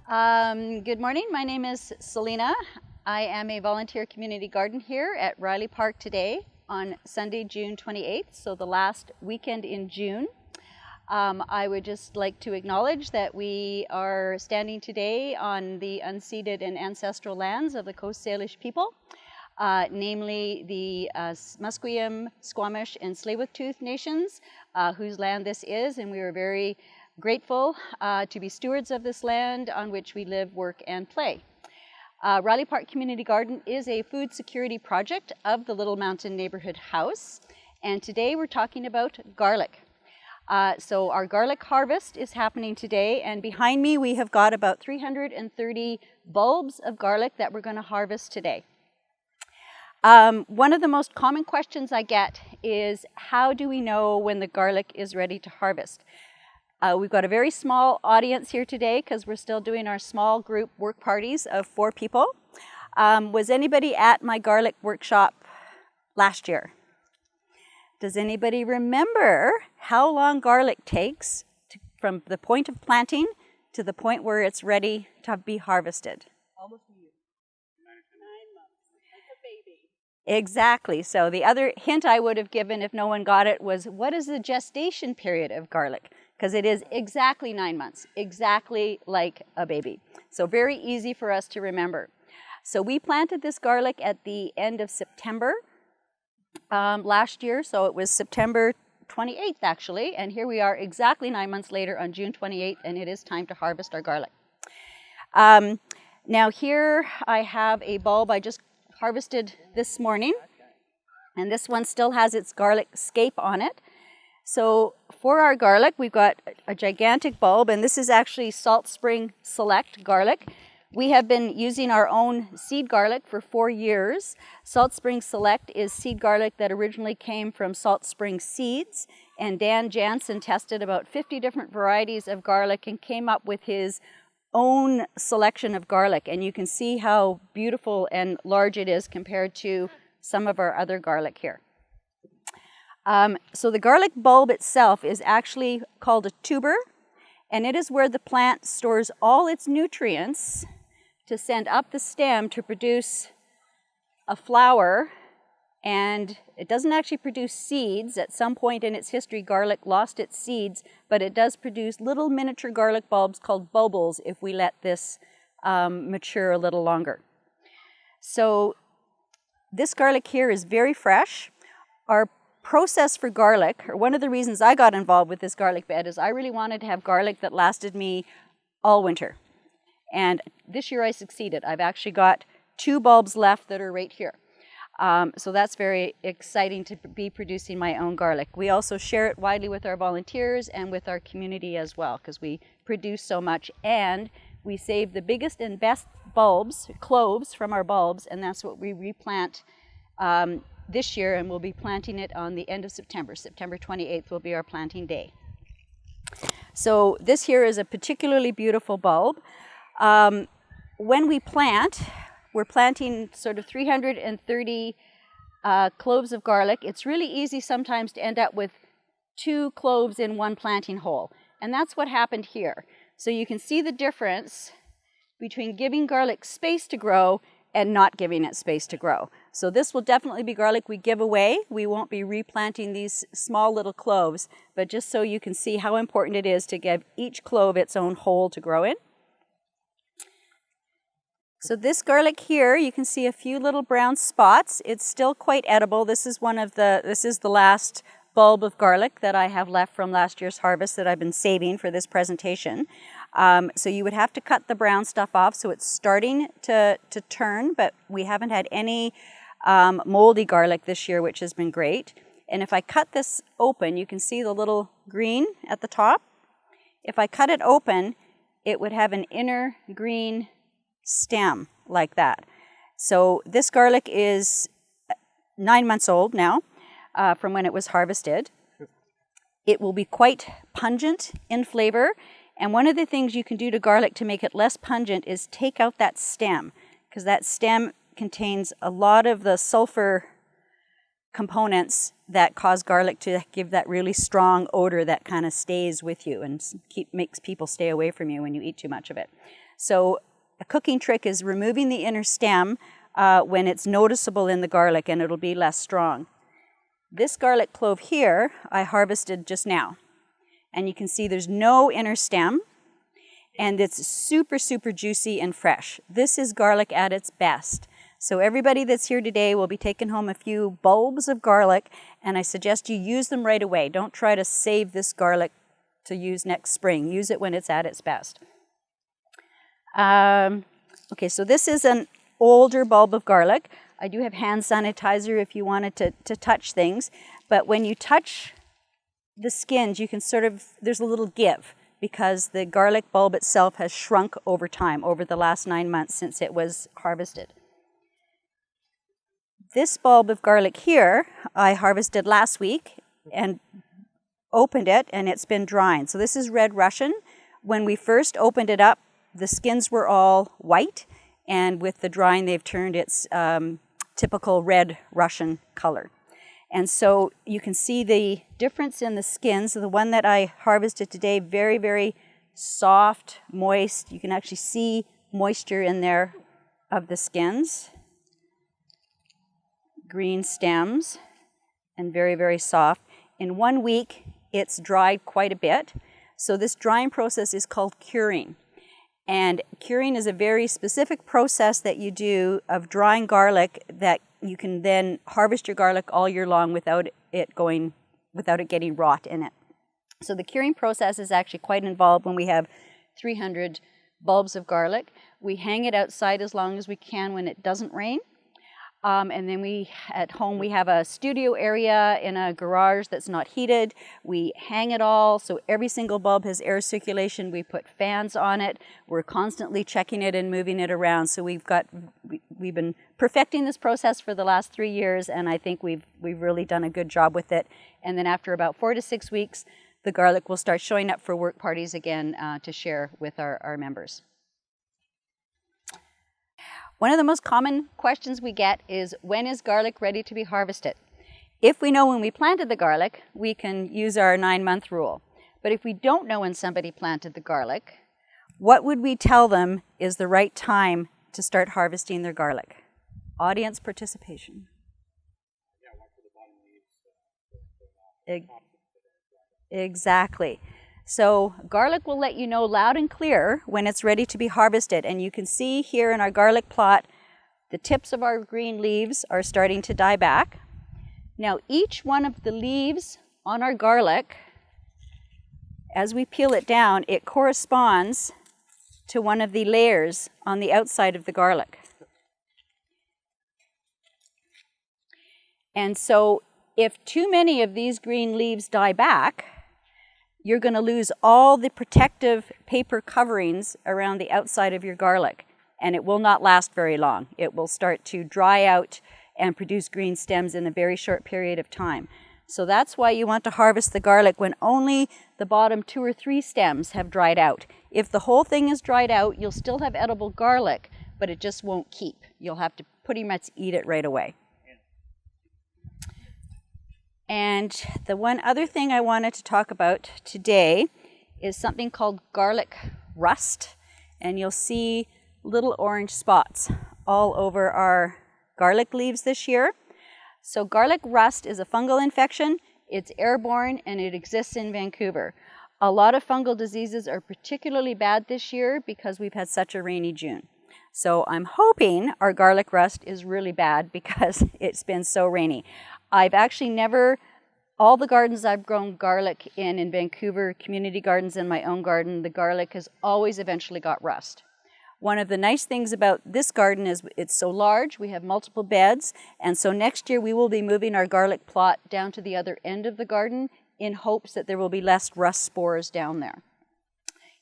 Good morning. My name is Selena. I am a volunteer community garden here at Riley Park today on Sunday, June 28th, so the last weekend in June. I would just like to acknowledge that we are standing today on the unceded and ancestral lands of the Coast Salish people, namely the Musqueam, Squamish, and Tsleil-Waututh nations, whose land this is, and we are very grateful to be stewards of this land on which we live, work, and play. Riley Park Community Garden is a food security project of the Little Mountain Neighborhood House, and today we're talking about garlic. So our garlic harvest is happening today, and behind me we have got about 330 bulbs of garlic that we're going to harvest today. One of the most common questions I get is, how do we know when the garlic is ready to harvest? We've got a very small audience here today because we're still doing our small group work parties of 4 people. Was anybody at my garlic workshop last year? Does anybody remember how long garlic takes from the point of planting to the point where it's ready to be harvested? Almost a year. 9 months, like a baby. Exactly. So the other hint I would have given if no one got it was, what is the gestation period of garlic? Because it is exactly 9 months, exactly like a baby. So very easy for us to remember. So we planted this garlic at the end of September last year. So it was September 28th actually, and here we are exactly 9 months later on June 28th, and it is time to harvest our garlic. Now here I have a bulb I just harvested this morning, and this one still has its garlic scape on it. So for our garlic, we've got a gigantic bulb, and this is actually Salt Spring Select garlic. We have been using our own seed garlic for 4 years. Salt Spring Select is seed garlic that originally came from Salt Spring Seeds, and Dan Jansen tested about 50 different varieties of garlic and came up with his own selection of garlic, and you can see how beautiful and large it is compared to some of our other garlic here. So the garlic bulb itself is actually called a tuber, and it is where the plant stores all its nutrients to send up the stem to produce a flower, and it doesn't actually produce seeds. At some point in its history, garlic lost its seeds, but it does produce little miniature garlic bulbs called bulbils if we let this mature a little longer. So this garlic here is very fresh. Our process for garlic, or one of the reasons I got involved with this garlic bed, is I really wanted to have garlic that lasted me all winter. And this year I succeeded. I've actually got 2 bulbs left that are right here. So that's very exciting to be producing my own garlic. We also share it widely with our volunteers and with our community as well, because we produce so much, and we save the biggest and best bulbs, cloves, from our bulbs, and that's what we replant this year, and we'll be planting it on the end of September. September 28th will be our planting day. So this here is a particularly beautiful bulb. When we plant, we're planting sort of 330 cloves of garlic. It's really easy sometimes to end up with 2 cloves in one planting hole, and that's what happened here. So you can see the difference between giving garlic space to grow and not giving it space to grow. So this will definitely be garlic we give away. We won't be replanting these small little cloves, but just so you can see how important it is to give each clove its own hole to grow in. So this garlic here, you can see a few little brown spots. It's still quite edible. This is the last bulb of garlic that I have left from last year's harvest that I've been saving for this presentation. So you would have to cut the brown stuff off, so it's starting to turn, but we haven't had any moldy garlic this year, which has been great. And if I cut this open, you can see the little green at the top. If I cut it open, it would have an inner green stem like that. So this garlic is 9 months old now from when it was harvested. It will be quite pungent in flavor, and one of the things you can do to garlic to make it less pungent is take out that stem, because that stem contains a lot of the sulfur components that cause garlic to give that really strong odor that kind of stays with you and makes people stay away from you when you eat too much of it. So a cooking trick is removing the inner stem when it's noticeable in the garlic, and it'll be less strong. This garlic clove here, I harvested just now. And you can see there's no inner stem, and it's super, super juicy and fresh. This is garlic at its best. So everybody that's here today will be taking home a few bulbs of garlic, and I suggest you use them right away. Don't try to save this garlic to use next spring. Use it when it's at its best. Okay, so this is an older bulb of garlic. I do have hand sanitizer if you wanted to touch things, but when you touch the skins, you can there's a little give because the garlic bulb itself has shrunk over time, over the last 9 months since it was harvested. This bulb of garlic here, I harvested last week and opened it, and it's been drying. So this is red Russian. When we first opened it up, the skins were all white, and with the drying, they've turned its typical red Russian color. And so you can see the difference in the skins. The one that I harvested today, very, very soft, moist. You can actually see moisture in there of the skins. Green stems and very, very soft. In 1 week, it's dried quite a bit. So this drying process is called curing. And curing is a very specific process that you do of drying garlic that you can then harvest your garlic all year long without it getting rot in it. So the curing process is actually quite involved. When we have 300 bulbs of garlic, we hang it outside as long as we can when it doesn't rain. And then at home, we have a studio area in a garage that's not heated. We hang it all, so every single bulb has air circulation. We put fans on it. We're constantly checking it and moving it around. So we've been perfecting this process for the last 3 years, and I think we've really done a good job with it. And then after about 4 to 6 weeks, the garlic will start showing up for work parties again to share with our members. One of the most common questions we get is, when is garlic ready to be harvested? If we know when we planted the garlic, we can use our 9-month rule. But if we don't know when somebody planted the garlic, what would we tell them is the right time to start harvesting their garlic? Audience participation. Exactly. So garlic will let you know loud and clear when it's ready to be harvested. And you can see here in our garlic plot, the tips of our green leaves are starting to die back. Now each one of the leaves on our garlic, as we peel it down, it corresponds to one of the layers on the outside of the garlic. And so if too many of these green leaves die back, you're going to lose all the protective paper coverings around the outside of your garlic, and it will not last very long. It will start to dry out and produce green stems in a very short period of time. So that's why you want to harvest the garlic when only the bottom 2 or 3 stems have dried out. If the whole thing is dried out, you'll still have edible garlic, but it just won't keep. You'll have to pretty much eat it right away. And the one other thing I wanted to talk about today is something called garlic rust. And you'll see little orange spots all over our garlic leaves this year. So garlic rust is a fungal infection. It's airborne and it exists in Vancouver. A lot of fungal diseases are particularly bad this year because we've had such a rainy June. So I'm hoping our garlic rust is really bad because it's been so rainy. I've actually all the gardens I've grown garlic in Vancouver, community gardens and my own garden, the garlic has always eventually got rust. One of the nice things about this garden is it's so large, we have multiple beds, and so next year we will be moving our garlic plot down to the other end of the garden in hopes that there will be less rust spores down there.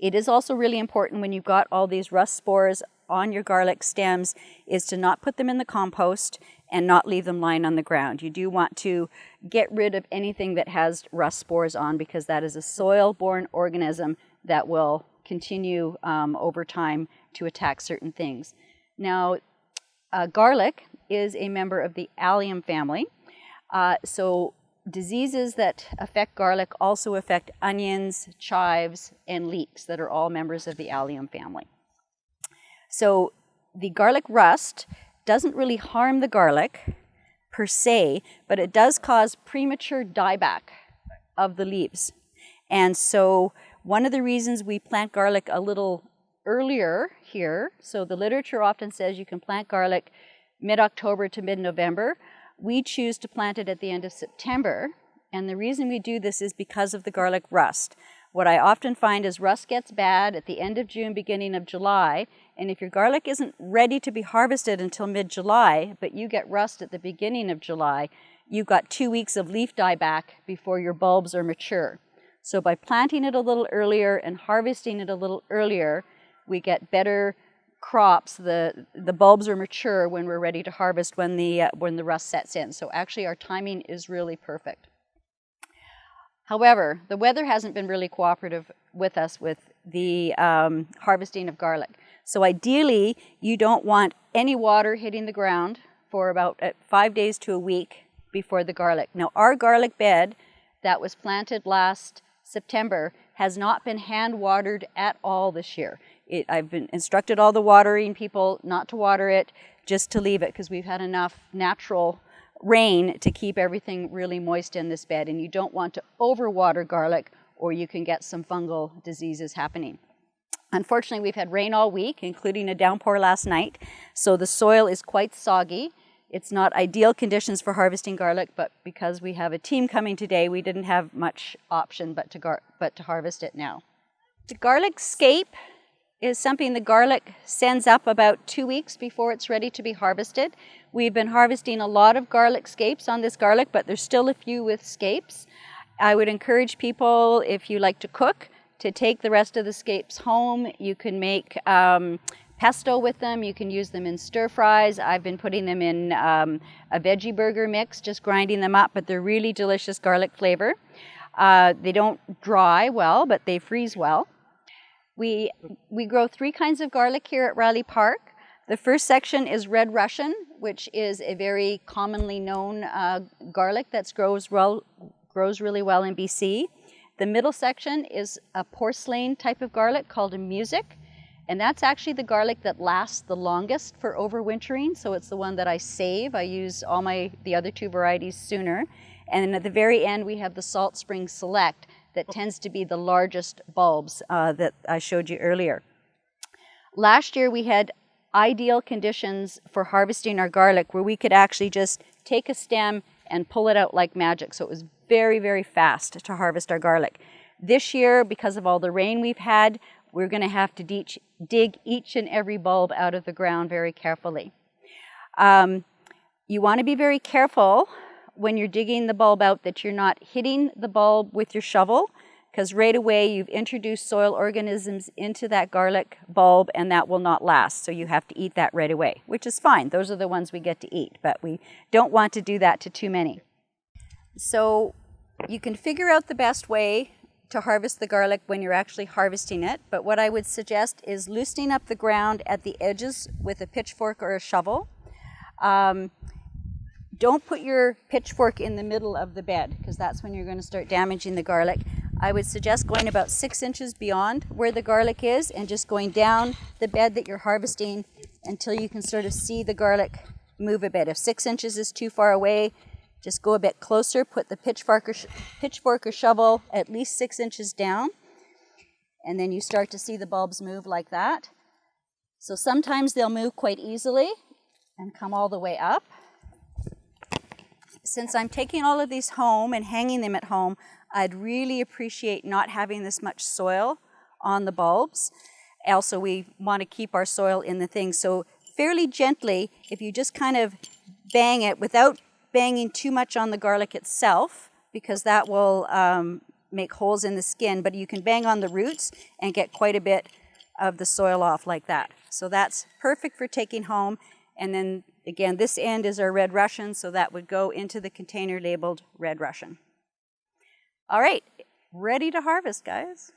It is also really important when you've got all these rust spores on your garlic stems is to not put them in the compost and not leave them lying on the ground. You do want to get rid of anything that has rust spores on because that is a soil-borne organism that will continue over time to attack certain things. Now, garlic is a member of the allium family. So diseases that affect garlic also affect onions, chives, and leeks that are all members of the allium family. So the garlic rust doesn't really harm the garlic per se, but it does cause premature dieback of the leaves. And so one of the reasons we plant garlic a little earlier here, so the literature often says you can plant garlic mid-October to mid-November. We choose to plant it at the end of September, and the reason we do this is because of the garlic rust. What I often find is rust gets bad at the end of June, beginning of July, and if your garlic isn't ready to be harvested until mid-July, but you get rust at the beginning of July, you've got 2 weeks of leaf dieback before your bulbs are mature. So by planting it a little earlier and harvesting it a little earlier, we get better crops. The bulbs are mature when we're ready to harvest, when the rust sets in. So actually our timing is really perfect. However, the weather hasn't been really cooperative with us with the harvesting of garlic. So ideally, you don't want any water hitting the ground for about 5 days to a week before the garlic. Now our garlic bed that was planted last September has not been hand watered at all this year. I've been instructed all the watering people not to water it, just to leave it, because we've had enough natural rain to keep everything really moist in this bed, and you don't want to overwater garlic or you can get some fungal diseases happening. Unfortunately, we've had rain all week, including a downpour last night, so the soil is quite soggy. It's not ideal conditions for harvesting garlic, but because we have a team coming today, we didn't have much option but to harvest it now. The garlic scape is something the garlic sends up about 2 weeks before it's ready to be harvested. We've been harvesting a lot of garlic scapes on this garlic, but there's still a few with scapes. I would encourage people, if you like to cook, to take the rest of the scapes home. You can make pesto with them. You can use them in stir fries. I've been putting them in a veggie burger mix, just grinding them up, but they're really delicious garlic flavor. They don't dry well, but they freeze well. We grow 3 kinds of garlic here at Riley Park. The first section is Red Russian, which is a very commonly known garlic that grows really well in BC. The middle section is a porcelain type of garlic called a music, and that's actually the garlic that lasts the longest for overwintering, so it's the one that I save. I use all the other 2 varieties sooner. And then at the very end we have the Salt Spring Select that tends to be the largest bulbs that I showed you earlier. Last year we had ideal conditions for harvesting our garlic where we could actually just take a stem and pull it out like magic. So it was very, very fast to harvest our garlic. This year, because of all the rain we've had, we're going to have to dig each and every bulb out of the ground very carefully. You want to be very careful when you're digging the bulb out that you're not hitting the bulb with your shovel, because right away you've introduced soil organisms into that garlic bulb and that will not last. So you have to eat that right away, which is fine. Those are the ones we get to eat, but we don't want to do that to too many. So you can figure out the best way to harvest the garlic when you're actually harvesting it, but what I would suggest is loosening up the ground at the edges with a pitchfork or a shovel. Don't put your pitchfork in the middle of the bed, because that's when you're going to start damaging the garlic. I would suggest going about 6 inches beyond where the garlic is and just going down the bed that you're harvesting until you can sort of see the garlic move a bit. If 6 inches is too far away, just go a bit closer, put the pitchfork or shovel at least 6 inches down, and then you start to see the bulbs move like that. So sometimes they'll move quite easily and come all the way up. Since I'm taking all of these home and hanging them at home, I'd really appreciate not having this much soil on the bulbs. Also, we want to keep our soil in the thing. So fairly gently, if you just kind of bang it without banging too much on the garlic itself, because that will make holes in the skin, but you can bang on the roots and get quite a bit of the soil off like that. So that's perfect for taking home. And then again, this end is our Red Russian, so that would go into the container labeled Red Russian. All right, ready to harvest, guys.